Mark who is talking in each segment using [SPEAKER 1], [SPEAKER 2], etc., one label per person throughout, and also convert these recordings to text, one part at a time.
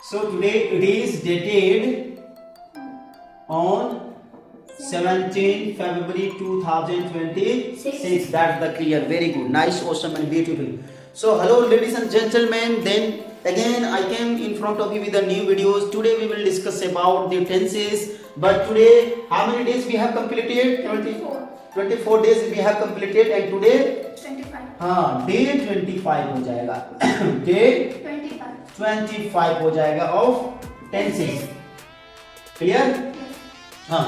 [SPEAKER 1] So today it is dated on 17 February 2026. That's the clear. Very good. Nice, awesome and beautiful. So hello ladies and gentlemen. Then again I came in front of you with the new videos. Today we will discuss about the tenses. But today how many days we have completed? 24 days we have completed and today
[SPEAKER 2] 25.
[SPEAKER 1] हाँ day 25 हो जाएगा day 25 हो जाएगा of tenses. Clear? हाँ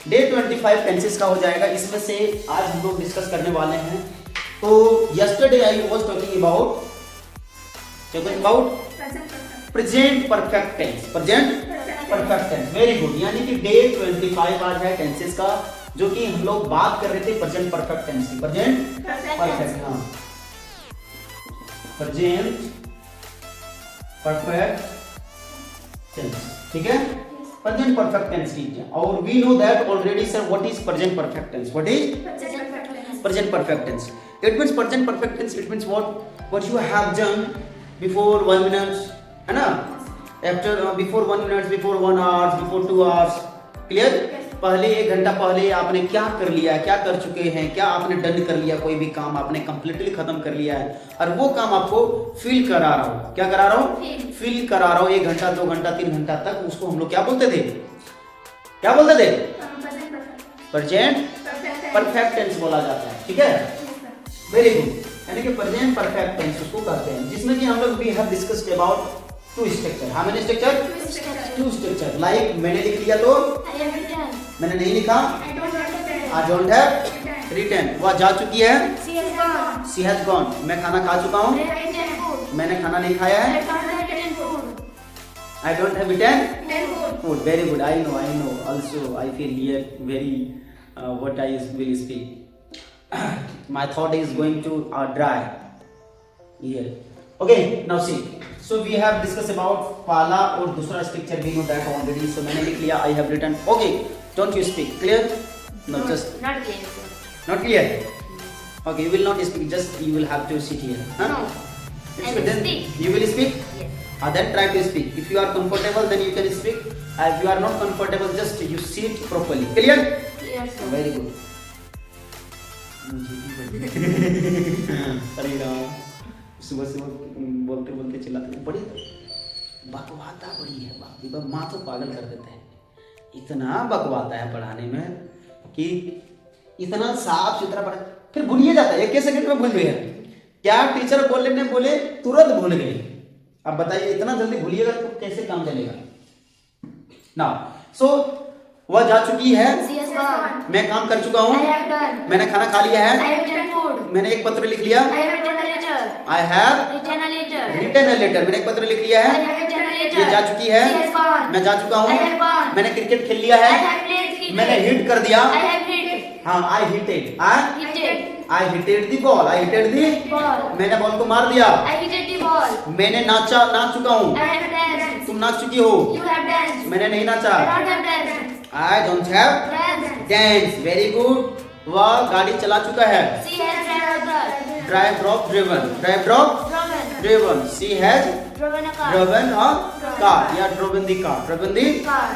[SPEAKER 1] day 25 tenses का हो जाएगा. इसमें से आज हम लोग डिस्कस करने वाले हैं. तो yesterday I was talking about present perfect tense. Present perfect tense. Very good. यानी कि डे 25 आज है टेंसेस का, जो कि हम लोग बात कर रहे थे प्रेजेंट परफेक्ट टेंस की. Present perfect. हाँ प्रेजेंट परफेक्ट टेंस. ठीक है. प्रेजेंट परफेक्ट टेंस कीजिए. और we know that already sir what is present perfect tense. What is present perfect tense? It means present perfect tense. It means what you have done before 1 minute, है ना, after before 1 minute, before 1 hour, before 2 hours. Clear? पहले 1 घंटा पहले आपने क्या कर लिया, क्या कर चुके हैं, क्या आपने डन कर लिया, कोई भी काम आपने कंप्लीटली खत्म कर लिया है और वो काम आपको फील करा रहा हूं. क्या करा रहा हूं? फील करा रहा हूं. 1 घंटा 2 घंटा 3 घंटा तक उसको हम लोग क्या बोलते थे? क्या बोलते थे? प्रेजेंट परफेक्ट टेंस बोला जाता है. ठीक है. Very good. यानी कि प्रेजेंट परफेक्ट टेंस उसको कहते हैं, जिसमें कि हम लोग we have discussed about 2 structure. How many structure? 2 structure. Like मैंने लिख लिया तो मैंने नहीं लिखा. I don't have written. वह जा चुकी है. She has gone. मैं खाना खा चुका हूँ. मैंने खाना नहीं खाया है. I don't have eaten food. Very good. I know also I feel here very what I will speak. My thought is going to dry here. Okay now see. So we have discussed about पाला और दूसरा structure we know that already. So मैंने लिख लिया I have written. Okay, don't you speak. Clear? No, just
[SPEAKER 2] Not clear.
[SPEAKER 1] not clear. Okay, you will not speak. Just you will have to sit here. Huh?
[SPEAKER 2] No. I will
[SPEAKER 1] Then
[SPEAKER 2] speak.
[SPEAKER 1] you will speak.
[SPEAKER 2] Yes.
[SPEAKER 1] Then try to speak. If you are comfortable, then you can speak. If you are not comfortable, just you sit properly. Clear?
[SPEAKER 2] Clear, sir.
[SPEAKER 1] Very good. अरे राम, सुबह सुबह बोलते बोलते चिल्लाते बड़ी बकवाता बड़ी है. बाप माँ तो पागल कर देते हैं. इतना बकवाता है पढ़ाने में कि इतना साफ सुथरा पढ़ा फिर भूल ही जाता है. 1 सेकंड में भूल गया. क्या टीचर बोलने बोले तुरंत भूल गए. अब बताइए इतना जल्दी भूलिएगा तो कैसे काम चलेगा ना. सो वह जा चुकी है.
[SPEAKER 2] She has gone.
[SPEAKER 1] मैं काम कर चुका हूँ.
[SPEAKER 2] I have done.
[SPEAKER 1] मैंने खाना खा लिया
[SPEAKER 2] I
[SPEAKER 1] है.
[SPEAKER 2] have written food.
[SPEAKER 1] मैंने एक पत्र लिख लिया.
[SPEAKER 2] I have written a letter.
[SPEAKER 1] I have
[SPEAKER 2] Written a letter.
[SPEAKER 1] Written a letter. मैंने एक पत्र लिख लिया
[SPEAKER 2] I
[SPEAKER 1] है.
[SPEAKER 2] have written a letter.
[SPEAKER 1] ये जा चुकी है.
[SPEAKER 2] She has gone.
[SPEAKER 1] मैं जा चुका हूँ.
[SPEAKER 2] I have gone.
[SPEAKER 1] मैंने क्रिकेट खेल लिया
[SPEAKER 2] I
[SPEAKER 1] है.
[SPEAKER 2] have played cricket.
[SPEAKER 1] मैंने हिट कर दिया.
[SPEAKER 2] I have hit.
[SPEAKER 1] हाँ I hitted.
[SPEAKER 2] Hitted.
[SPEAKER 1] I hitted the ball. I hitted the
[SPEAKER 2] Ball.
[SPEAKER 1] मैंने बॉल को मार दिया.
[SPEAKER 2] I hitted the ball.
[SPEAKER 1] मैंने नाच चुका हूँ.
[SPEAKER 2] I have danced.
[SPEAKER 1] तुम नाच चुकी हो.
[SPEAKER 2] You have danced.
[SPEAKER 1] मैंने नहीं नाचा.
[SPEAKER 2] I don't have danced.
[SPEAKER 1] I don't have
[SPEAKER 2] Danced.
[SPEAKER 1] Dance. Very good. वह गाड़ी चला चुका है.
[SPEAKER 2] She has driven.
[SPEAKER 1] Drive drop driven. Drive drop
[SPEAKER 2] Driven.
[SPEAKER 1] Driven. She has
[SPEAKER 2] Driven a car.
[SPEAKER 1] Driven a car या driven the car. Driven the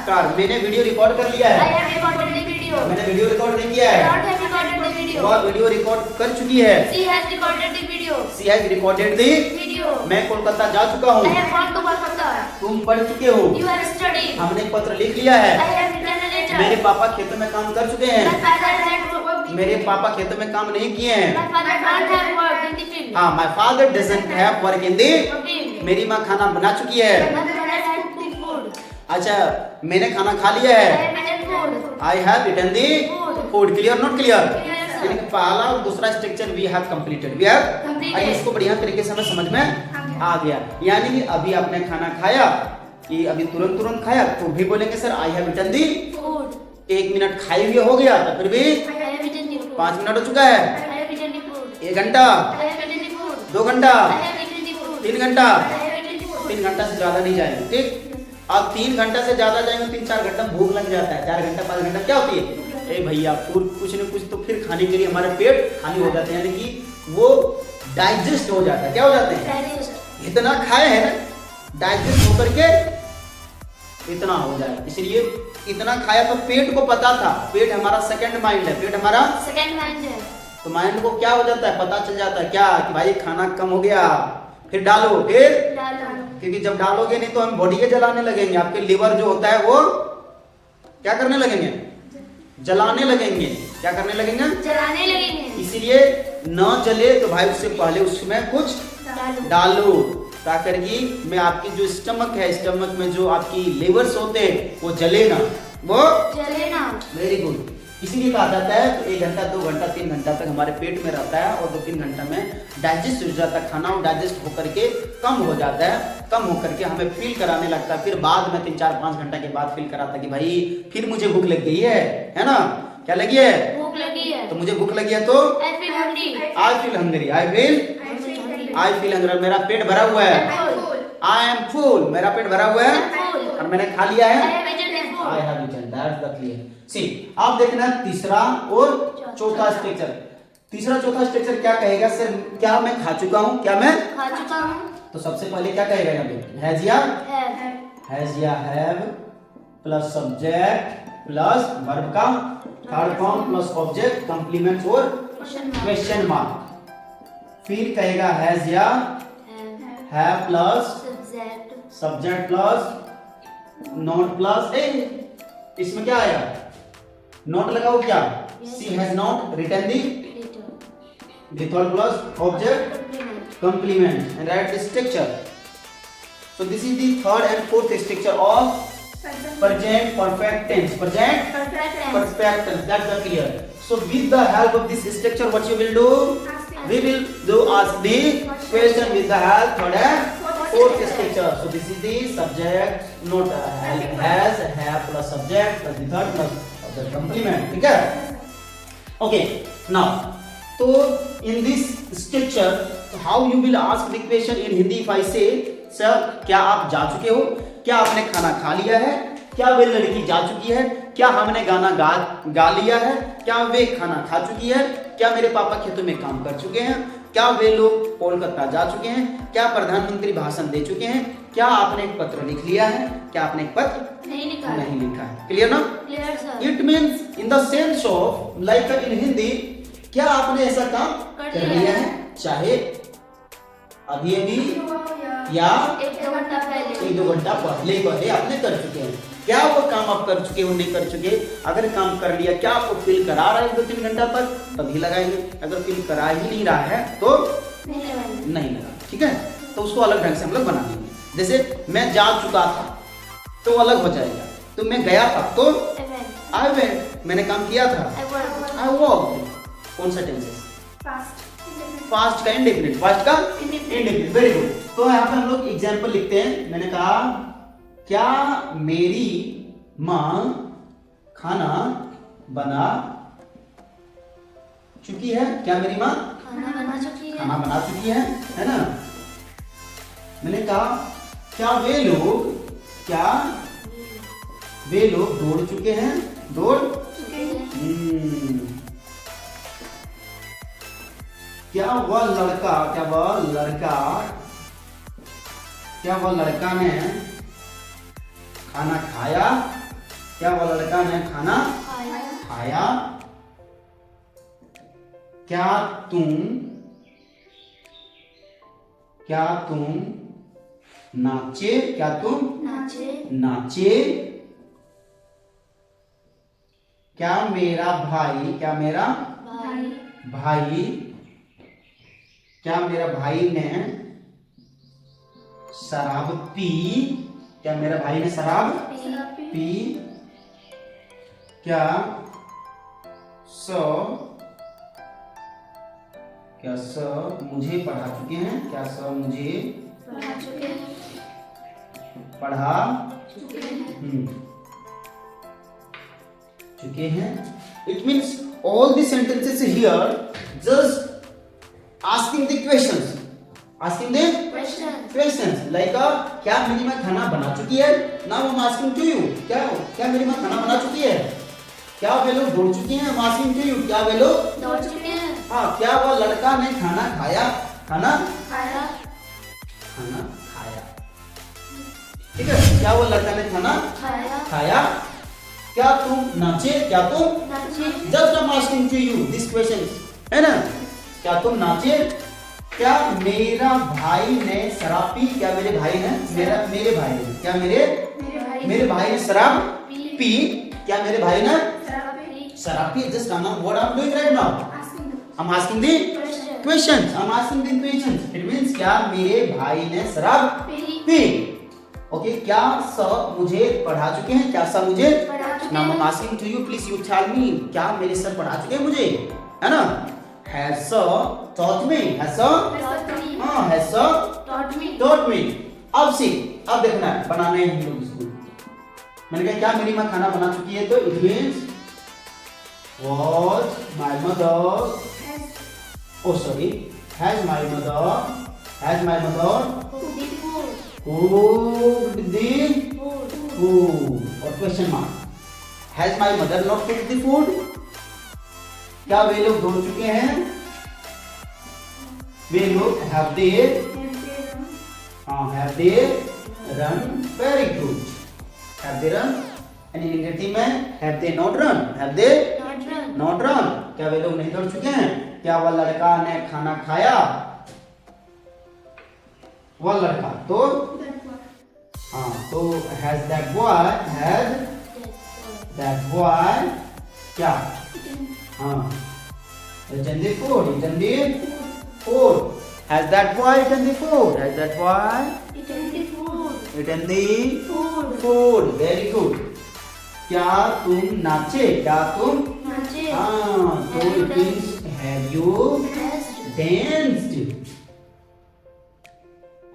[SPEAKER 1] car. मैंने video record कर लिया
[SPEAKER 2] I
[SPEAKER 1] है.
[SPEAKER 2] have recorded the video.
[SPEAKER 1] मैंने video record नहीं किया
[SPEAKER 2] I
[SPEAKER 1] है.
[SPEAKER 2] don't have recorded the video.
[SPEAKER 1] वह वीडियो रिकॉर्ड कर चुकी है.
[SPEAKER 2] She has recorded the video.
[SPEAKER 1] She has recorded the.
[SPEAKER 2] Video.
[SPEAKER 1] मैं कोलकाता जा चुका
[SPEAKER 2] I
[SPEAKER 1] हूँ.
[SPEAKER 2] have gone to Kolkata.
[SPEAKER 1] तुम पढ़ चुके हो.
[SPEAKER 2] You have studied.
[SPEAKER 1] हमने एक पत्र लिख लिया
[SPEAKER 2] I
[SPEAKER 1] है.
[SPEAKER 2] have written a letter.
[SPEAKER 1] मेरे पापा खेतों में काम कर चुके
[SPEAKER 2] My
[SPEAKER 1] हैं.
[SPEAKER 2] father had worked.
[SPEAKER 1] मेरे पापा खेतों में काम नहीं किए हैं.
[SPEAKER 2] My father don't have worked in the field.
[SPEAKER 1] हाँ my father doesn't have work in the.
[SPEAKER 2] Field.
[SPEAKER 1] मेरी माँ खाना बना चुकी है.
[SPEAKER 2] My mother has cooked the food.
[SPEAKER 1] अच्छा मैंने खाना खा लिया
[SPEAKER 2] I
[SPEAKER 1] है.
[SPEAKER 2] have eaten food.
[SPEAKER 1] I have eaten the food. Clear not clear?
[SPEAKER 2] Clear, sir.
[SPEAKER 1] यानी कि पहला और दूसरा structure we have completed. We have
[SPEAKER 2] Completed.
[SPEAKER 1] इसको बढ़िया तरीके से हमें समझ में आ गया. यानी कि अभी आपने खाना खाया कि अभी तुरंत खाया तो भी बोलेंगे sir I have eaten the.
[SPEAKER 2] Food.
[SPEAKER 1] 1 minute खाई हुई हो गया तो फिर भी
[SPEAKER 2] I have eaten the food.
[SPEAKER 1] 5 minute हो चुका है.
[SPEAKER 2] I have eaten the food.
[SPEAKER 1] 1 घंटा,
[SPEAKER 2] I have eaten the food.
[SPEAKER 1] 2 घंटा,
[SPEAKER 2] I have eaten the food.
[SPEAKER 1] 3 घंटा.
[SPEAKER 2] I have eaten the food.
[SPEAKER 1] 3 घंटा से ज्यादा नहीं जाएंगे. ठीक. अब 3 घंटा से ज्यादा जाएंगे 3-4 घंटा भूख लग जाता है. 4 घंटा 5 घंटा क्या होती है? ए भैया कुछ न कुछ तो फिर खाने के लिए हमारे पेट खाली हो जाते हैं. यानी कि वो डाइजेस्ट हो जाता है. क्या हो जाते हैं?
[SPEAKER 2] Digest.
[SPEAKER 1] इतना खाए हैं ना डाइजेस्ट होकर के इतना हो जाए, इसलिए इतना खाया तो पेट को पता था, पेट हमारा सेकंड माइंड है, पेट हमारा
[SPEAKER 2] सेकंड माइंड है।
[SPEAKER 1] तो माइंड को क्या हो जाता है, पता चल जाता है क्या कि भाई खाना कम हो गया, फिर डालो, फिर
[SPEAKER 2] डालो।
[SPEAKER 1] क्योंकि जब डालोगे नहीं तो हम बॉडी के जलाने लगेंगे, आपके लिवर जो होता है वो क्या करने लगेंगे, जलाने लगेंगे, क्या करने लगेंगे,
[SPEAKER 2] जलाने लगेंगे।
[SPEAKER 1] इसीलिए न जले तो भाई उससे पहले उसमें कुछ
[SPEAKER 2] डालो।
[SPEAKER 1] डालो, ताकि कि मैं आपकी जो स्टमक है, स्टमक में जो आपकी लिवर्स होते हैं वो जले ना, वो
[SPEAKER 2] जले ना।
[SPEAKER 1] Very good. इसीलिए कहा जाता है तो 1 घंटा 2 घंटा 3 घंटा तक हमारे पेट में रहता है और 2-3 घंटा में डाइजेस्ट हो जाता है खाना, और डाइजेस्ट होकर के कम हो जाता है, कम होकर के हमें फील कराने लगता है, फिर बाद में 3-4-5 घंटा के बाद फील कराता है कि भाई फिर मुझे भूख लग गई है ना, क्या लगी है,
[SPEAKER 2] भूख लगी है।
[SPEAKER 1] तो मुझे भूख लगी है तो
[SPEAKER 2] I feel hungry।
[SPEAKER 1] I feel hungry, I feel hungry, मेरा पेट भरा हुआ है, आई एम फुल, मेरा पेट भरा हुआ है
[SPEAKER 2] Full।
[SPEAKER 1] और मैंने खा लिया
[SPEAKER 2] I
[SPEAKER 1] है,
[SPEAKER 2] have eaten full।
[SPEAKER 1] I have eaten, that's the clear. See आप देखना तीसरा और चौथा स्ट्रक्चर, तीसरा चौथा स्ट्रक्चर क्या कहेगा सर, क्या मैं खा चुका हूं, क्या मैं
[SPEAKER 2] खा चुका हूँ।
[SPEAKER 1] तो सबसे पहले क्या कहेगा यहाँ पे, हैज या have plus subject plus verb का third form plus object complement और क्वेश्चन मार्क, फिर कहेगा हैज या have plus subject plus not plus इसमें क्या आया, नॉट लगाओ क्या, she has not written the third plus object complement and write the structure. So this is the third and fourth structure of present perfect tense, present perfect tense, that's the clear. So with the help of this structure what you will do, we will do ask the question with the help third and fourth structure. So this is the subject not has, have plus subject plus the third plus object complement, ठीक है, okay. Now तो in this structure how you will ask the question in Hindi if I say sir क्या आप जा चुके हो, क्या आपने खाना खा लिया है, क्या वे लड़की जा चुकी है, क्या हमने गाना गा लिया है, क्या वे खाना खा चुकी है, क्या मेरे पापा खेतों में काम कर चुके हैं, क्या वे लोग कोलकाता जा चुके हैं, क्या प्रधानमंत्री भाषण दे चुके हैं, क्या आपने एक पत्र लिख लिया है, क्या आपने एक पत्र
[SPEAKER 2] नहीं लिखा
[SPEAKER 1] है, क्लियर ना,
[SPEAKER 2] clear sir.
[SPEAKER 1] It means in the sense of like in Hindi क्या आपने ऐसा काम कर लिया है, चाहे अभी अभी या
[SPEAKER 2] 1-2 घंटा पहले,
[SPEAKER 1] 1-2 घंटा पहले आपने कर चुके हैं, क्या वो काम आप कर चुके हो, नहीं कर चुके, अगर काम कर लिया क्या आपको फील करा रहा है 2-3 घंटा तक तभी लगाएंगे, अगर फील करा ही नहीं रहा है तो नहीं लगा, ठीक है, तो उसको अलग ढंग से हम लोग बना देंगे, जैसे मैं जा चुका था तो अलग हो जाएगा, तो मैं गया था तो आई वेंट, मैंने काम किया था आई वॉक, कौन सा टेंस है, पास्ट का इंडेफिनिट, पास्ट का इंडेफिनिट, वेरी गुड। तो यहाँ पे हम लोग एग्जांपल लिखते हैं, मैंने कहा क्या मेरी माँ खाना बना चुकी है, क्या मेरी माँ
[SPEAKER 2] खाना बना चुकी है,
[SPEAKER 1] खाना बना चुकी है ना, मैंने कहा क्या वे लोग दौड़ चुके हैं, दौड़ क्या वह लड़का ने खाना खाया, क्या वह लड़का ने खाना खाया, क्या तुम नाचे, क्या तुम नाचे, क्या मेरा भाई क्या मेरा भाई ने शराब पी, क्या मेरा भाई ने शराब पी, क्या मुझे पढ़ा चुके हैं, क्या मुझे पढ़ा चुके हैं, it means all the sentences here just asking the questions like क्या मेरी माँ खाना बना चुकी है, now I'm asking to you, क्या मेरी माँ खाना बना चुकी है, क्या वे लोग दौड़ चुके हैं, I'm asking to you, क्या वे लोग
[SPEAKER 2] दौड़ चुके हैं,
[SPEAKER 1] हाँ, क्या वह लड़का ने खाना खाया, खाना
[SPEAKER 2] खाया,
[SPEAKER 1] ठीक है। क्या वो लड़का ने खाना खाया? क्या तुम नाचे? क्या तुम just I'm asking to you this question, है ना? क्या तुम नाचे? क्या मेरा भाई ने शराब पी? क्या मेरे भाई ने मेरे भाई ने क्या मेरे भाई ने शराब पी? क्या मेरे भाई ने शराब P? Just what I'm doing right now? I'm asking the questions. I'm asking the questions. It means क्या मेरे भाई ने शराब पी? ओके, क्या सर मुझे पढ़ा चुके हैं? क्या सर मुझे Now I'm asking to you, please you tell me, क्या मेरे सर पढ़ा चुके हैं मुझे? है ना? Has sir taught me? Has sir? Has sir taught me? अब अब देखना है, बनाना है हम लोग इसको। मैंने कहा क्या मेरी माँ खाना बना चुकी है, तो it means was my mother, oh sorry, has my mother cooked the food? Or question mark? Has my mother not cooked the food? क्या वे लोग धो चुके हैं? वे लोग have they run? Very good. Have they run? यानी negative में have they not run? Have they not run? क्या वे लोग नहीं दौड़ चुके हैं? क्या वह लड़का ने खाना खाया? वह लड़का तो तो has that boy क्या? Eaten the food. Has that boy eaten the food? Has that boy eaten the food? Very good. क्या तुम नाचे? तो it means have you danced?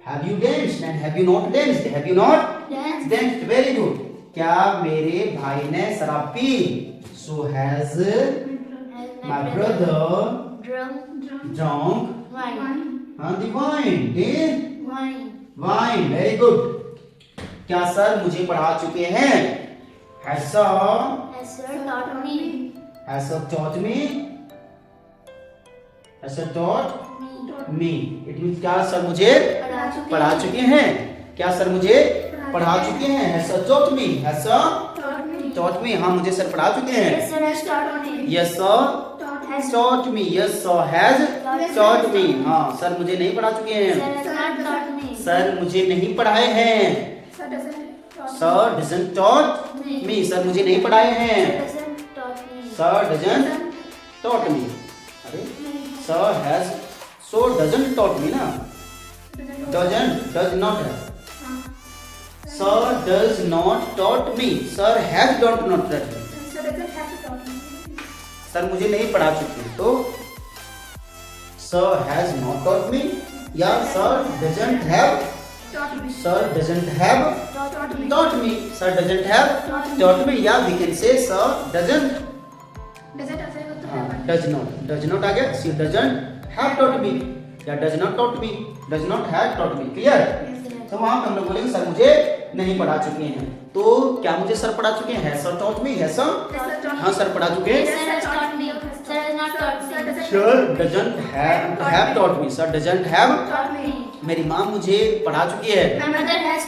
[SPEAKER 1] Have you danced and have you not danced? Have you not danced? Very good. क्या मेरे भाई ने शराब P? So has my brother drunk the wine? Wine. Very good. क्या सर मुझे पढ़ा चुके हैं? Has sir taught me? Has sir taught me? It means क्या सर मुझे पढ़ा चुके हैं? क्या सर मुझे पढ़ा चुके हैं? Has sir taught me? Has sir taught me? हाँ मुझे सर पढ़ा चुके हैं। Yes sir taught me. Yes sir has taught me. हाँ सर मुझे नहीं पढ़ा चुके हैं। सर मुझे नहीं पढ़ाए हैं। Sir doesn't taught me. Sir मुझे नहीं पढ़ाए हैं। Sir doesn't taught me. अरे Sir has doesn't taught me ना? Does not है। Sir does not taught me. Sir has not taught me. Sir मुझे नहीं पढ़ा चुके, तो Sir has not taught me या Sir doesn't have taught me. Sir doesn't have taught me या we can say Sir does not आ गया। She doesn't have taught me या does not taught me, does not have taught me। Clear? तो वहां पे हम लोग बोलेंगे sir मुझे नहीं पढ़ा चुके हैं। तो क्या मुझे सर पढ़ा चुके हैं? Has sir taught me? Has sir? हाँ सर पढ़ा चुके हैं। Sir doesn't have taught me. Sir doesn't have मेरी माँ मुझे पढ़ा चुकी है। My mother has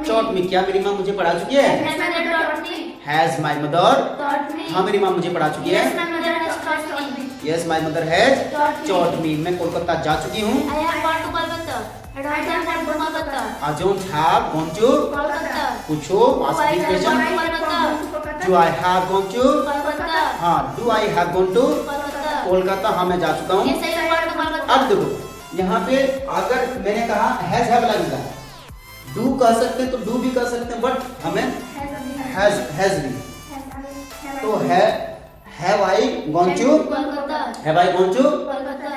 [SPEAKER 1] taught me. क्या मेरी माँ मुझे पढ़ा चुकी है? Has my mother हाँ मेरी माँ मुझे पढ़ा चुकी है। Yes my mother has taught me. मैं कोलकाता जा चुकी हूँ। I don't have gone to पूछो ask the question। Do I have gone to हाँ do I have gone to Kolkata? हाँ मैं जा चुका हूँ। अब देखो यहाँ पे अगर मैंने कहा हैज हैव लगेगा, डू कह सकते हैं तो डू भी कह सकते हैं, बट हमें हैज भी। तो have I gone to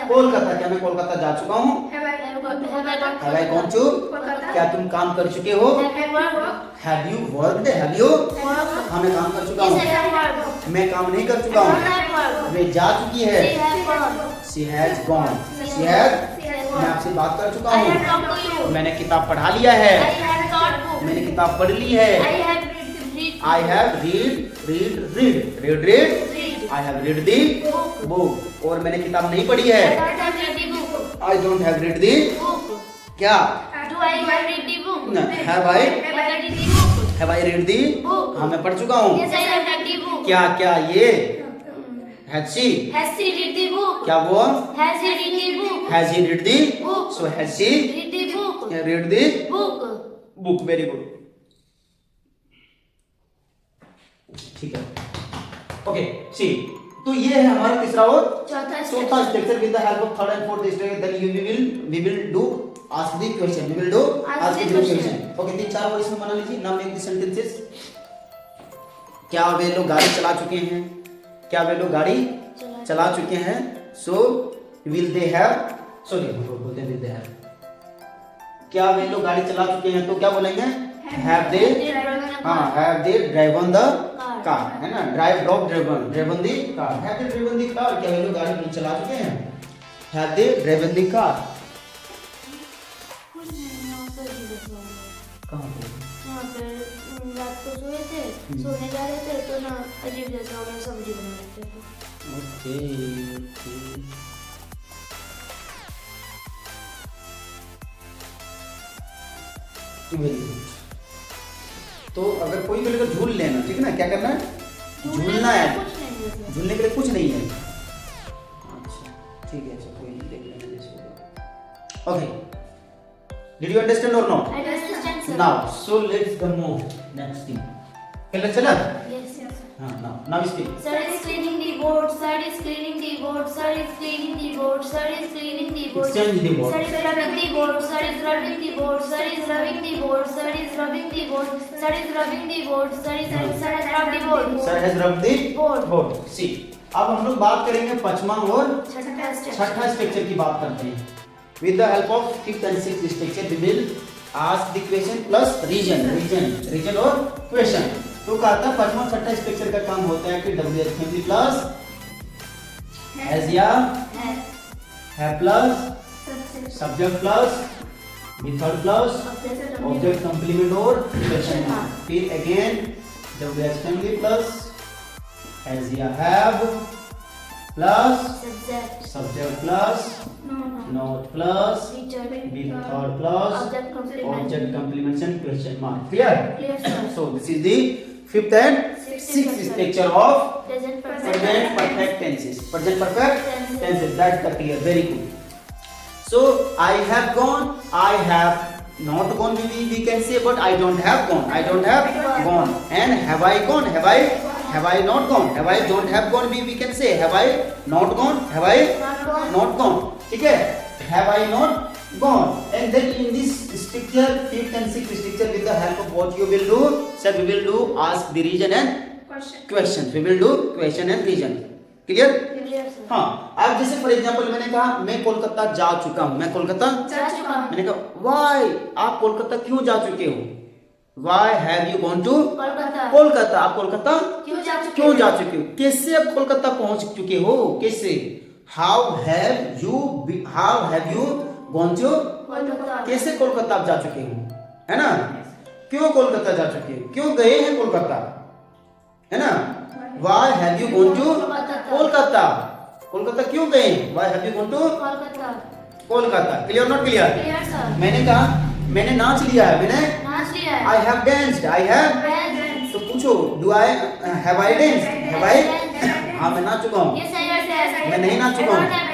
[SPEAKER 1] Kolkata? क्या मैं कोलकाता जा चुका हूँ? हैव आई गॉन टू क्या तुम काम कर चुके हो? Have you worked? Have you हाँ मैं काम कर चुका हूँ। मैं काम नहीं कर चुका हूँ, वे जा चुकी है। She has gone. She has मैं आपसे बात कर चुका हूँ। मैंने किताब पढ़ा लिया है। मैंने किताब पढ़ ली है। I have read I have read the book। और मैंने किताब नहीं पढ़ी है। I don't have read the क्या? Do I have read the book? Have I read the
[SPEAKER 2] Book.
[SPEAKER 1] हाँ मैं पढ़ चुका हूँ।
[SPEAKER 2] Yes, I have read the book.
[SPEAKER 1] क्या क्या ये has she
[SPEAKER 2] Has he read the book?
[SPEAKER 1] क्या वो
[SPEAKER 2] Has he read the book?
[SPEAKER 1] has he read the
[SPEAKER 2] Book.
[SPEAKER 1] so has she
[SPEAKER 2] Read the book.
[SPEAKER 1] read the
[SPEAKER 2] Book.
[SPEAKER 1] book very good ठीक है okay सी तो ये है हमारा तीसरा और
[SPEAKER 2] चौथा
[SPEAKER 1] चौथा structure with the help of third and fourth structure then we will do ask the question we will do ask the question okay तीन चार और इसमें बना लीजिए नाम मेक द सेंटेंसेस क्या वे लोग गाड़ी चला चुके हैं क्या वे लोग गाड़ी चला चुके हैं so will they have sorry बोलते विल दे हैव क्या वे लोग गाड़ी चला चुके हैं तो क्या बोलेंगे हैव दे हाँ have they driven the car है ना driven the car have they driven the car क्या वे लोग गाड़ी चला चुके हैं have they driven the car कहाँ पे
[SPEAKER 2] यहाँ पे रात को सोए थे सोने जा रहे थे तो ना अजीब जैसा हो गया सब्जी बना रहे थे
[SPEAKER 1] ओके वेरी गुड तो अगर कोई भी लेकर झूल लेना ठीक है ना क्या करना है झूलना है
[SPEAKER 2] कुछ नहीं है
[SPEAKER 1] झूलने के लिए कुछ नहीं है अच्छा ठीक है अच्छा कोई नहीं देख लेंगे जैसे ओके डिड यू अंडरस्टैंड और not
[SPEAKER 2] I understand, sir.
[SPEAKER 1] Now so let's the move next thing पहले चला
[SPEAKER 2] Yes, yes.
[SPEAKER 1] हां now speak
[SPEAKER 2] Sir is cleaning the board. Sir is cleaning the board. Sir is cleaning the board. Sir is cleaning the board.
[SPEAKER 1] Exchange the board.
[SPEAKER 2] Sir is rubbing the board. Sir is rubbing the board. Sir is rubbing the board. Sir is rubbing the board. Sir is rubbing the board. Sir has rubbed the board.
[SPEAKER 1] Sir has rubbed the
[SPEAKER 2] Board.
[SPEAKER 1] Board see अब हम लोग बात करेंगे पांचवा और
[SPEAKER 2] छठा step.
[SPEAKER 1] छठा structure की बात करते हैं with the help of fifth and sixth structure we will ask the question plus reason और क्वेश्चन तो कहा था पांचवा छठा स्ट्रक्चर का काम होता है कि WH फैमिली प्लस हैज या have plus subject plus method plus object complement और क्वेश्चन मार्क फिर again WH family plus has या have plus
[SPEAKER 2] Subject.
[SPEAKER 1] Subject plus
[SPEAKER 2] No.
[SPEAKER 1] Not plus
[SPEAKER 2] Feature.
[SPEAKER 1] with third plus
[SPEAKER 2] Object complement.
[SPEAKER 1] object complements and question mark clear
[SPEAKER 2] Clear, sir.
[SPEAKER 1] so this is the fifth and sixth structure of
[SPEAKER 2] Present
[SPEAKER 1] present perfect tenses present perfect
[SPEAKER 2] Tenses.
[SPEAKER 1] tenses that's the clear very good so I have gone I have not gone we can say but I don't have gone and have I gone have I not gone have I don't have gone we can say have I not gone have I not gone ठीक है have I not gone and then in this structure fifth and sixth structure with the help of what you will do sir we will do ask the reason and questions we will do question and reason clear
[SPEAKER 2] Clear, sir.
[SPEAKER 1] हाँ अब जैसे for example मैंने कहा मैं कोलकाता जा चुका हूँ मैं कोलकाता
[SPEAKER 2] जा चुका हूँ।
[SPEAKER 1] मैंने कहा why आप कोलकाता क्यों जा चुके हो why have you gone to
[SPEAKER 2] Kolkata.
[SPEAKER 1] Kolkata आप कोलकाता
[SPEAKER 2] क्यों जा चुके
[SPEAKER 1] क्यों
[SPEAKER 2] हो?
[SPEAKER 1] जा चुके हो कैसे आप कोलकाता पहुंच चुके हो कैसे how have you gone to
[SPEAKER 2] Kolkata.
[SPEAKER 1] कैसे कोलकाता आप जा चुके हो है ना क्यों कोलकाता जा चुके हो क्यों गए हैं कोलकाता है ना why have you gone to Kolkata Kolkata क्यों गए why have you gone to
[SPEAKER 2] Kolkata.
[SPEAKER 1] Kolkata clear not clear
[SPEAKER 2] Clear, sir.
[SPEAKER 1] मैंने कहा मैंने नाच लिया है मैंने
[SPEAKER 2] नाच लिया है।
[SPEAKER 1] I have danced I have
[SPEAKER 2] Dance.
[SPEAKER 1] तो पूछो do I have I danced have I हाँ मैं नाच चुका हूँ
[SPEAKER 2] Yes, I have danced.
[SPEAKER 1] मैं नहीं नाच चुका
[SPEAKER 2] I
[SPEAKER 1] हूँ।
[SPEAKER 2] don't have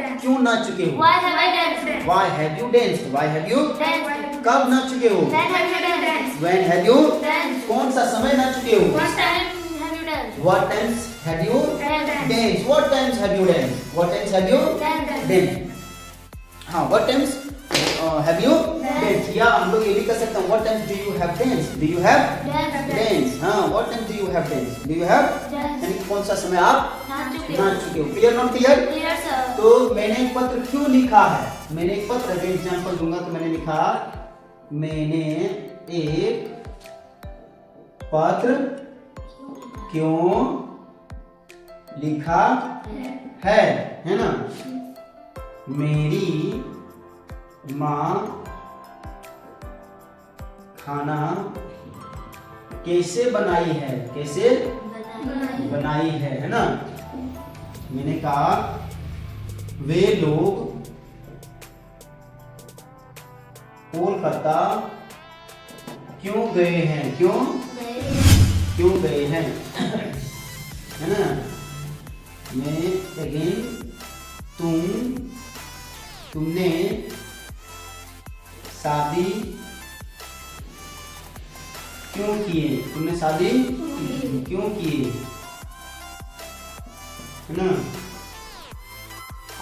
[SPEAKER 2] danced.
[SPEAKER 1] क्यों नाच चुके हो
[SPEAKER 2] Why have I danced?
[SPEAKER 1] why have you danced why have you
[SPEAKER 2] Danced.
[SPEAKER 1] कब नाच चुके हो
[SPEAKER 2] When have you danced?
[SPEAKER 1] when have you
[SPEAKER 2] Danced.
[SPEAKER 1] कौन सा समय नाच चुके हो
[SPEAKER 2] What time have you danced?
[SPEAKER 1] what times have you
[SPEAKER 2] Danced.
[SPEAKER 1] danced what times have you danced what times have you
[SPEAKER 2] Danced.
[SPEAKER 1] danced हाँ what times have you danced या हम लोग ये भी कर सकते हैं what times do you have danced do you have
[SPEAKER 2] Danced.
[SPEAKER 1] danced हाँ what times do you have danced do you have
[SPEAKER 2] Danced.
[SPEAKER 1] यानी कौन सा समय आप
[SPEAKER 2] नाच चुके हो।
[SPEAKER 1] नाच चुके हो clear not clear
[SPEAKER 2] Clear, sir.
[SPEAKER 1] तो मैंने एक पत्र क्यों लिखा है मैंने एक पत्र अगर एग्जांपल दूंगा तो मैंने लिखा मैंने एक पत्र क्यों लिखा है ना मेरी माँ खाना कैसे बनाई है कैसे बनाई है ना मैंने कहा वे लोग कोलकाता क्यों गए हैं, क्यों क्यों गए हैं, है ना। मैं अगेन तुमने शादी क्यों किए, तुमने शादी क्यों किए, है ना।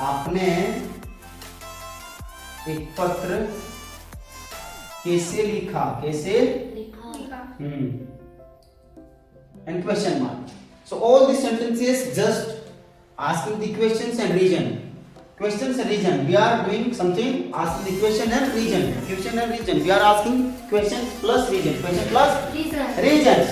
[SPEAKER 1] आपने एक पत्र कैसे लिखा, कैसे and question mark. So all these sentences just asking the questions and reason. Questions and reason. We are doing something asking the question and reason. Question and reason. We are asking questions plus reason. Question plus reasons.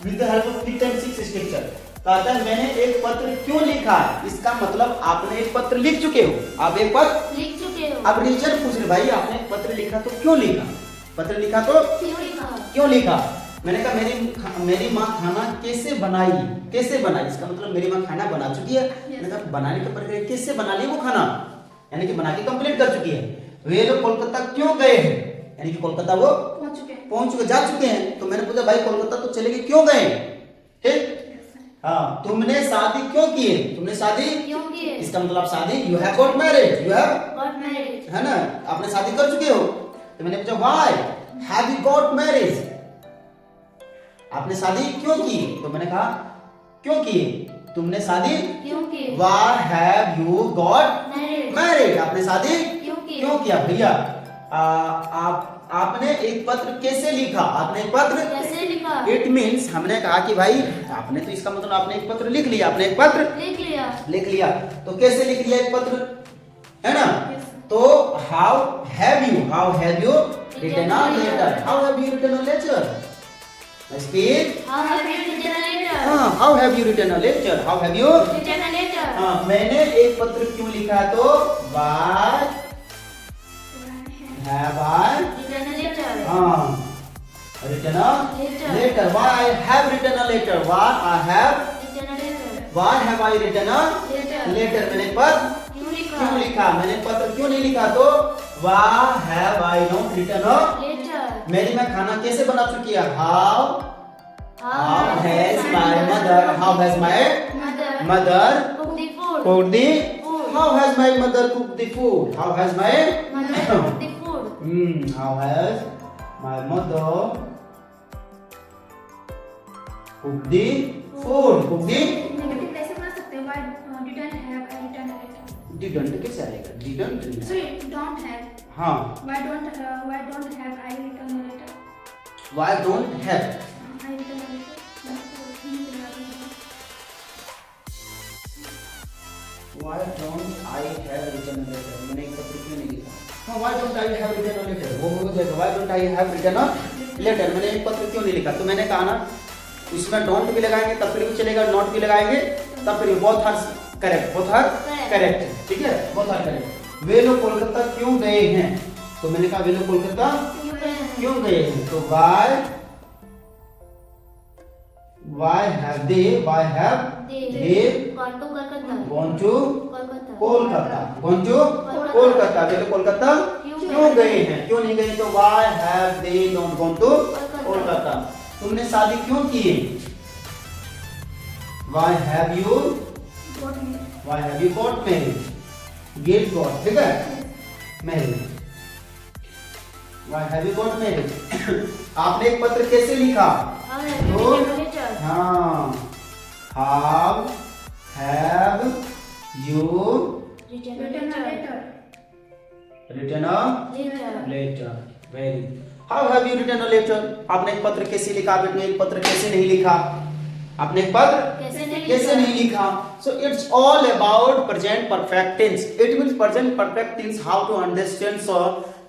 [SPEAKER 1] With the help of fifth and sixth structure. कहता है मैंने एक पत्र क्यों लिखा है, इसका मतलब आपने एक पत्र लिख चुके हो, आप एक पत्र लिख चुके हो। अब रीजन पूछ रहे भाई आपने एक पत्र लिखा तो क्यों लिखा, पत्र लिखा तो क्यों लिखा। मैंने कहा मेरी माँ खाना कैसे बनाई, कैसे बनाई, इसका मतलब मेरी माँ खाना बना चुकी है। मैंने कहा बनाने की प्रक्रिया कैसे बना ली वो खाना, यानी कि बना के कंप्लीट कर चुकी है। वे लोग कोलकाता क्यों गए हैं, यानी कि कोलकाता वो पहुंच चुके जा चुके हैं। तो मैंने पूछा भाई कोलकाता तो चले गए, क्यों गए, ठीक। हाँ, तुमने शादी क्यों की है, तुमने शादी क्यों की है, इसका मतलब आप शादी you have got married, you have got married, है ना, आपने शादी कर चुके हो। तो मैंने पूछा why have you got marriage, आपने शादी क्यों की। तो मैंने कहा क्यों की, तुमने शादी क्यों की, why have you got married, आपने शादी क्यों किया। भैया आपने एक पत्र कैसे लिखा, आपने एक पत्र कैसे लिखा। इट मीन्स हमने कहा कि भाई आपने तो इसका मतलब आपने एक पत्र लिख लिया, आपने एक पत्र लिख लिया तो कैसे लिख लिया एक पत्र, है ना। तो how have you written a letter, how have you written a letter, speak how have you written a letter, how have you written a letter, how have you written a letter. मैंने एक पत्र क्यों लिखा, तो why have I written a letter? Written a letter. Why I have written a letter? Why I have written a letter? Why have I written a letter? मैंने पत्र क्यों लिखा, मैंने पत्र क्यों नहीं लिखा। तो Why have I not written a letter? मेरी माँ खाना कैसे बना चुकी है। How has my mother cooked the food? How has my mother cooked the food? How has my mother cooked the food? How has my mother cooked the food?
[SPEAKER 3] Negative कैसे बना सकते हैं? Why didn't have I written a letter?
[SPEAKER 1] Didn't कैसे आएगा? Didn't
[SPEAKER 3] Sorry, don't have.
[SPEAKER 1] हाँ।
[SPEAKER 3] Why don't have I written a letter?
[SPEAKER 1] Why don't have?
[SPEAKER 3] I written a letter.
[SPEAKER 1] Why don't I have written a letter? मैंने एक पत्र क्यों नहीं लिखा। हाँ, why don't I have written a letter? वो हो जाएगा why don't I have written a letter? मैंने एक पत्र क्यों नहीं लिखा। तो मैंने कहा ना उसमें don't भी लगाएंगे तब फिर भी चलेगा, not भी लगाएंगे तब फिर both are correct, ठीक है, both are correct। वे लोग कोलकाता क्यों गए हैं, तो मैंने कहा वे लोग कोलकाता क्यों गए हैं। तो why have they gone to Kolkata, वे लोग कोलकाता क्यों गए हैं, क्यों नहीं गए। तो why have they not gone to Kolkata. तुमने शादी क्यों की है। Why have you got married, ठीक है, married। Why have you got married? आपने एक पत्र कैसे लिखा। तो हाँ, how have you written a letter? Very। How have you written a letter? आपने एक पत्र कैसे लिखा, आपने एक पत्र कैसे नहीं लिखा, आपने एक पत्र कैसे नहीं लिखा। So it's all about present perfect tense. It means present perfect tense, how to understand. So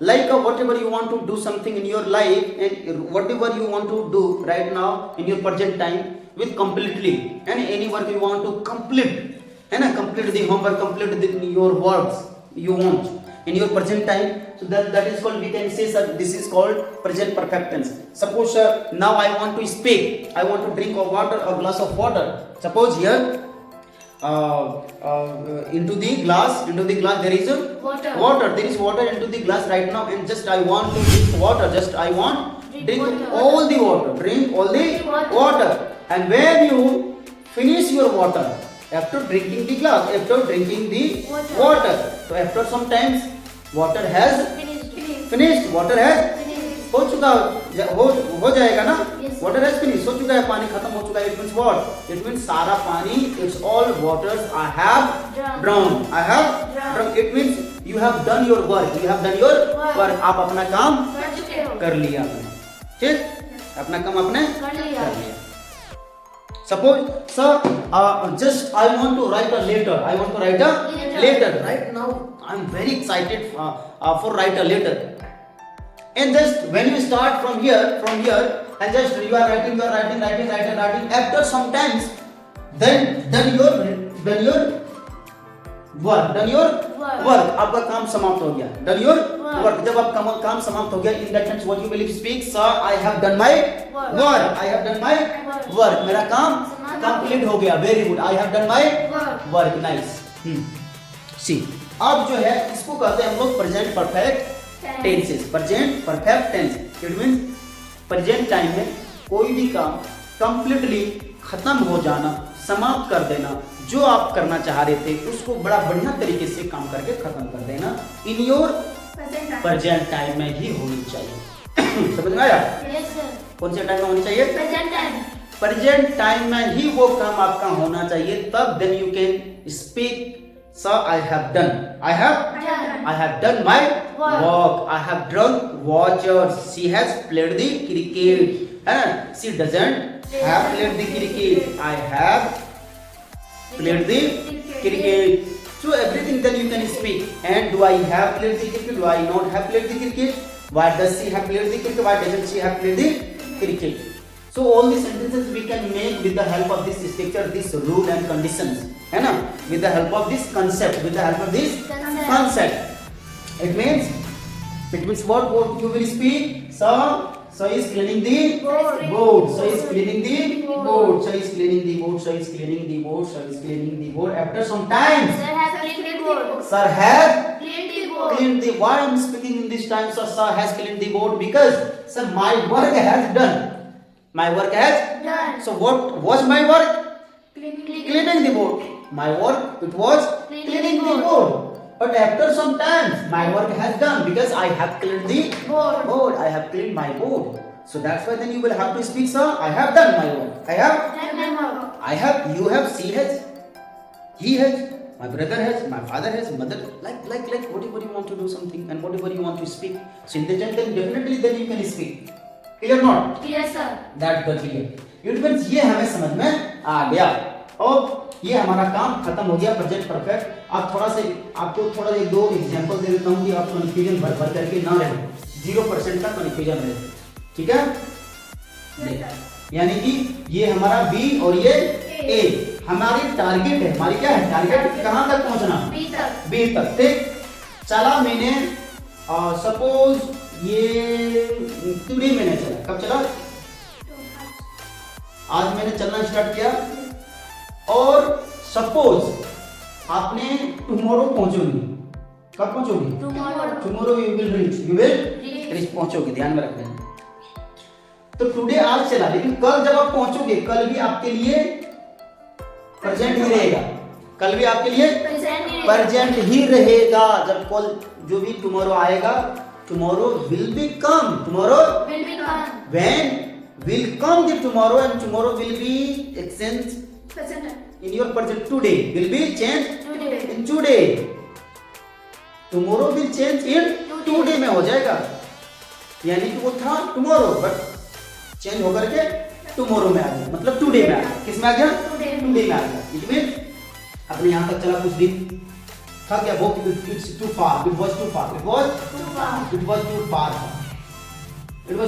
[SPEAKER 1] like whatever you want to do something in your life and whatever you want to do right now in your present time with completely, and any work you want to complete, है ना, complete the homework, complete your works you want in your present time. So that is called, we can say sir, this is called present perfect tense. Suppose now I want to speak, I want to drink a glass of water. Suppose here into the glass there is
[SPEAKER 2] Water.
[SPEAKER 1] there is water into the glass right now, and just I want to drink water, just I want drink all the water, drink all the water. And when you finish your water, after drinking the glass, after drinking the water, so after some times water has finished, water has हो चुका हो जाएगा ना,
[SPEAKER 2] Yes.
[SPEAKER 1] water has finished, हो चुका है, पानी खत्म हो चुका है. It means what? It means सारा पानी, it's all waters I have drowned. I have drowned. It means you have done your work. You have done your work. आप अपना काम
[SPEAKER 2] कर चुके हो.
[SPEAKER 1] कर लिया आपने, ठीक, अपना काम आपने
[SPEAKER 2] कर लिया.
[SPEAKER 1] कर लिया. Suppose, sir, just I want to write a letter. I want to write a letter. Right now, I'm very excited for write a letter. And just when you start from here, and just you are writing. After some times, then your work. आपका काम समाप्त हो गया. Done your work. जब आपका काम समाप्त हो गया, in that sense, what you will speak, sir, I have done my work. I have done my work. मेरा काम complete हो गया. Very good. I have done my work. Nice. See, अब जो है इसको कहते हैं हम लोग present perfect tenses. Present perfect tense. It means present time में कोई भी काम completely खत्म हो जाना, समाप्त कर देना, जो आप करना चाह रहे थे उसको बड़ा बढ़िया तरीके से काम करके खत्म कर देना इन योर प्रेजेंट टाइम में ही होनी चाहिए. समझ में आया?
[SPEAKER 2] Yes, sir.
[SPEAKER 1] कौन से टाइम में होनी चाहिए?
[SPEAKER 2] Present time.
[SPEAKER 1] प्रेजेंट टाइम में ही वो काम आपका होना चाहिए, तब then you can speak, sir I have done, I have done my work. I have drunk water. She has played the cricket. है ना? She doesn't have played the cricket. I have played the cricket. So everything then you can speak. And do I have played the cricket? Do I not have played the cricket? Why does she have played the cricket? Why doesn't she have played the cricket? So all these sentences we can make with the help of this structure, this rule and conditions. है ना? With the help of this concept. With the help of this concept. It means what you will speak. So is cleaning the board. So is cleaning the board. So is cleaning the board. So is cleaning the board. So is cleaning the board. After some time,
[SPEAKER 2] Sir has cleaned the board.
[SPEAKER 1] sir has
[SPEAKER 2] Cleaned the board.
[SPEAKER 1] cleaned the. Why I am speaking in this time? Sir has cleaned the board because sir my work has done. My work has
[SPEAKER 2] Done.
[SPEAKER 1] So what was my work? Cleaning the board. My work it was cleaning the board. But after some time, my work has done because I have cleaned the board. I have cleaned my board. So that's why then you will have to speak, sir. I have done my work. I have. You have. She has. He has. My brother has. My father has. Mother. Like. Whatever you want to do something and whatever you want to speak. So in the time, then definitely then you can speak. Clear or not?
[SPEAKER 2] Yes, sir.
[SPEAKER 1] That got clear. It means ये हमें समझ में आ गया. और ये हमारा काम खत्म हो गया प्रेजेंट परफेक्ट. आप आपको थोड़ा एक दो एग्जांपल दे देता हूँ कि आप कंफ्यूजन भर करके ना रहे, 0% का कंफ्यूजन रहे. ठीक है? यानी कि ये हमारा बी और ये ए हमारी टारगेट है. हमारी क्या है टारगेट? कहाँ तक पहुँचना? बी तक. ठीक. चला मैंने सपोज ये टुडे मैंने चला. कब चला? आज मैंने चलना स्टार्ट किया. और सपोज आपने टुमारो पहुंचोगी. कब पहुंचोगी? टुमारो यू विल रीच पहुंचोगे. ध्यान में रखना. तो टुडे आज चला, लेकिन कल जब आप पहुंचोगे, कल भी आपके लिए प्रेजेंट ही रहेगा. कल भी आपके लिए प्रेजेंट ही रहेगा. जब कल जो भी टुमारो आएगा, tomorrow will be come. Tomorrow when will come the tomorrow and tomorrow will be exchanged in your present. Today will be changed in today. Tomorrow will change in today में हो जाएगा. यानी कि वो था tomorrow but change होकर के tomorrow में आ गया. मतलब today में आ गया. किस में आ गया? today में आ गया. It means अपने यहाँ तक चला कुछ दिन था क्या? वो it's too far. It was too far. It was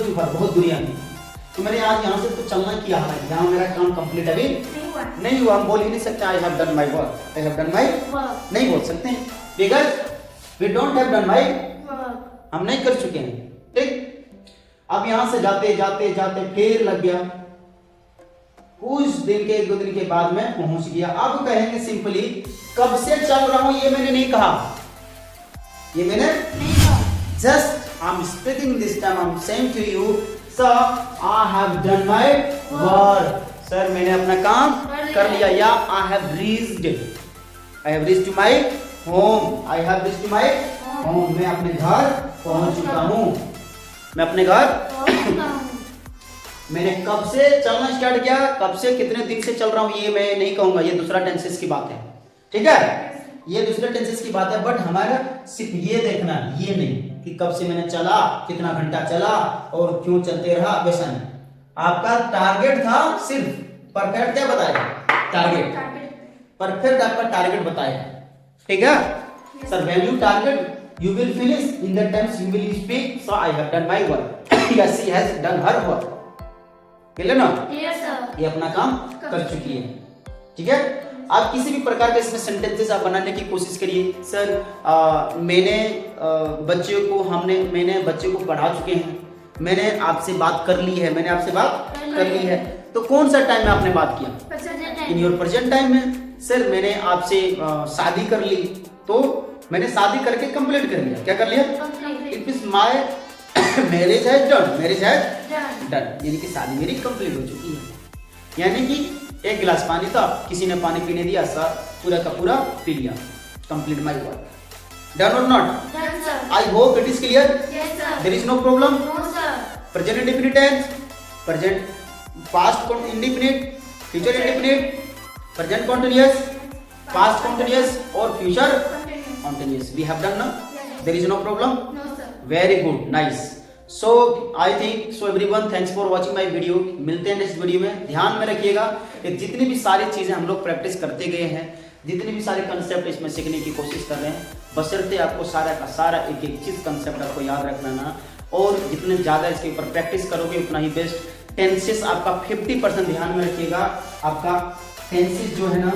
[SPEAKER 1] too far. बहुत दुनिया में. तो मैंने आज यहाँ से तो चलना किया है. यहाँ मेरा काम कंप्लीट अभी नहीं हुआ. हम बोल ही नहीं सकते I have done my work. I have done my नहीं बोल सकते हैं because we don't have done my. हम नहीं कर चुके हैं. ठीक. अब यहाँ से जाते जाते जाते फिर लग गया कुछ दिन के 1-2 दिन के बाद मैं पहुंच गया। अब कहेंगे सिंपली कब से चल रहा हूं ये मैंने नहीं कहा, ये मैंने
[SPEAKER 2] नहीं कहा।
[SPEAKER 1] just I'm speaking this time, I'm saying to you sir I have done my work, sir मैंने अपना काम कर लिया, या I have reached to my home, I have reached to my home, मैं अपने घर पहुंच चुका हूं, मैं अपने घर
[SPEAKER 2] पहुंच चुका हूं।
[SPEAKER 1] मैंने कब से चलना स्टार्ट किया, कब से कितने दिन से चल रहा हूं ये मैं नहीं कहूंगा, ये दूसरा टेंसेस की बात है, ठीक है, ये दूसरे टेंसेस की बात है। बट हमारा सिर्फ ये देखना, ये नहीं कि कब से मैंने चला, कितना घंटा चला और क्यों चलते रहा, वैसा नहीं। आपका टारगेट था सिर्फ परफेक्ट, क्या बताया, टारगेट, परफेक्ट आपका टारगेट बताया, ठीक है sir. When you target you will finish in that times you will speak so I have done my work, yes she has done her work, clear ना,
[SPEAKER 2] yes sir.
[SPEAKER 1] ये अपना काम कर चुकी है, ठीक है। आप किसी भी प्रकार के इसमें सेंटेंसेस आप बनाने की कोशिश करिए। सर मैंने बच्चे को पढ़ा चुके हैं, मैंने आपसे बात कर ली है, मैंने आपसे बात कर ली है, तो कौन सा टाइम में आपने बात किया, इन योर प्रेजेंट टाइम में। सर मैंने आपसे शादी कर ली, तो मैंने शादी करके कंप्लीट कर लिया, क्या कर लिया, it means my marriage has done, यानी कि शादी मेरी कंप्लीट हो चुकी है। यानी कि एक गिलास पानी था, किसी ने पानी पीने दिया, सर पूरा का पूरा पी लिया, कंप्लीट माय वर्क, डन और not, I hope it is clear, there is no problem. Present indefinite tense, present past indefinite, future indefinite, present continuous, past continuous और future continuous we have done ना, there is no problem, very good, nice. So I think so everyone, thanks for watching my video. मिलते हैं next video में। ध्यान में रखिएगा कि जितनी भी सारी चीजें हम लोग प्रैक्टिस करते गए हैं, जितने भी सारे कंसेप्ट इसमें सीखने की कोशिश कर रहे हैं, बशर्ते आपको सारा का सारा एक एक चीज कंसेप्ट आपको याद रखना ना, और जितने ज्यादा इसके ऊपर प्रैक्टिस करोगे उतना ही बेस्ट। टेंसेस आपका 50% ध्यान में रखिएगा, आपका टेंसेस जो है ना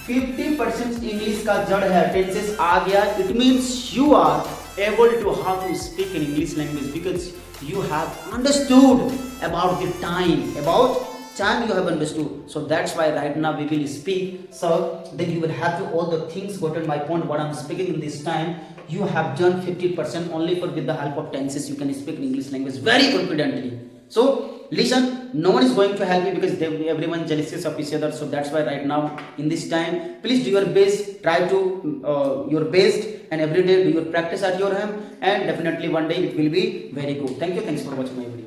[SPEAKER 1] 50% इंग्लिश का जड़ है, टेंसेस आ गया, it means you are able to how to speak in English language because you have understood about the time, you have understood. So that's why right now we will speak, so then you will have to all the things gotten my point what I'm speaking in this time. You have done 50% only for with the help of tenses you can speak in English language very confidently. So listen, no one is going to help you because everyone jealous of each other, so that's why right now in this time please do your best, try to your best, and every day do your practice at your home, and definitely one day it will be very good. Thank you, thanks for watching my video.